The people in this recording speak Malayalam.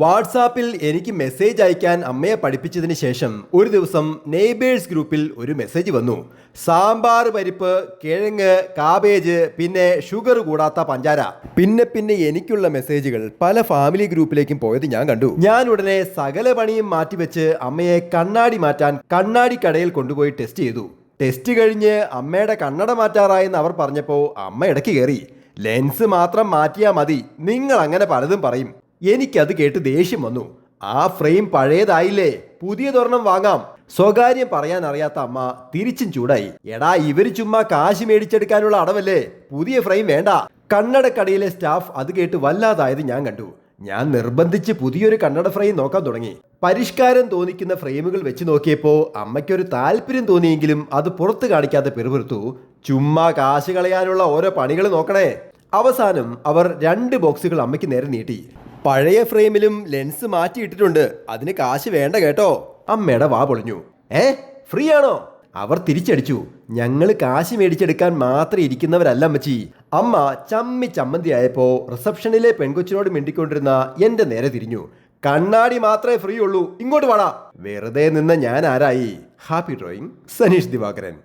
വാട്സാപ്പിൽ എനിക്ക് മെസ്സേജ് അയക്കാൻ അമ്മയെ പഠിപ്പിച്ചതിന് ശേഷം ഒരു ദിവസം നെയ്ബേഴ്സ് ഗ്രൂപ്പിൽ ഒരു മെസ്സേജ് വന്നു. സാമ്പാർ പരിപ്പ്, കിഴങ്ങ്, കാബേജ്, പിന്നെ ഷുഗർ കൂടാത്ത പഞ്ചാര. പിന്നെ എനിക്കുള്ള മെസ്സേജുകൾ പല ഫാമിലി ഗ്രൂപ്പിലേക്കും പോയത് ഞാൻ കണ്ടു. ഞാൻ ഉടനെ സകല പണിയും മാറ്റിവെച്ച് അമ്മയെ കണ്ണാടി മാറ്റാൻ കണ്ണാടി കടയിൽ കൊണ്ടുപോയി ടെസ്റ്റ് ചെയ്തു. ടെസ്റ്റ് കഴിഞ്ഞ് അമ്മയുടെ കണ്ണട മാറ്റാറായെന്ന് അവർ പറഞ്ഞപ്പോൾ അമ്മ ഇടയ്ക്ക് കയറി, ലെൻസ് മാത്രം മാറ്റിയാൽ മതി, നിങ്ങൾ അങ്ങനെ പലതും പറയും. എനിക്കത് കേട്ട് ദേഷ്യം വന്നു. ആ ഫ്രെയിം പഴയതായില്ലേ, പുതിയതൊരെണ്ണം വാങ്ങാം. സ്വകാര്യം പറയാൻ അറിയാത്ത അമ്മ തിരിച്ചും ചൂടായി, എടാ ഇവര് ചുമ്മാ കാശ് മേടിച്ചെടുക്കാനുള്ള അടവല്ലേ, പുതിയ ഫ്രെയിം വേണ്ട. കണ്ണടക്കടയിലെ സ്റ്റാഫ് അത് കേട്ട് വല്ലാതായത് ഞാൻ കണ്ടു. ഞാൻ നിർബന്ധിച്ച് പുതിയൊരു കണ്ണട ഫ്രെയിം നോക്കാൻ തുടങ്ങി. പരിഷ്കാരം തോന്നിക്കുന്ന ഫ്രെയിമുകൾ വെച്ച് നോക്കിയപ്പോൾ അമ്മയ്ക്കൊരു താല്പര്യം തോന്നിയെങ്കിലും അത് പുറത്ത് കാണിക്കാതെ പിറുപിറുത്തു, ചുമ്മാ കാശ് കളയാനുള്ള ഓരോ പണികൾ നോക്കണേ. അവസാനം അവർ 2 ബോക്സുകൾ അമ്മയ്ക്ക് നേരെ നീട്ടി. പഴയ ഫ്രെയിമിലും ലെൻസ് മാറ്റിയിട്ടിട്ടുണ്ട്, അതിന് കാശ് വേണ്ട കേട്ടോ. അമ്മയുടെ വാ പൊളിഞ്ഞു. ഫ്രീ ആണോ? അവർ തിരിച്ചടിച്ചു, ഞങ്ങൾ കാശ് മേടിച്ചെടുക്കാൻ മാത്രം ഇരിക്കുന്നവരല്ല അമ്മച്ചി. അമ്മ ചമ്മന്തി ആയപ്പോ റിസപ്ഷനിലെ പെൺകൊച്ചിനോട് മിണ്ടിക്കൊണ്ടിരുന്ന എന്റെ നേരെ തിരിഞ്ഞു. കണ്ണാടി മാത്രമേ ഫ്രീ ഉള്ളൂ, ഇങ്ങോട്ട് വാടാ. വെറുതെ നിന്ന് ഞാൻ ആരായി? Happy drawing, Saneesh Divakaran.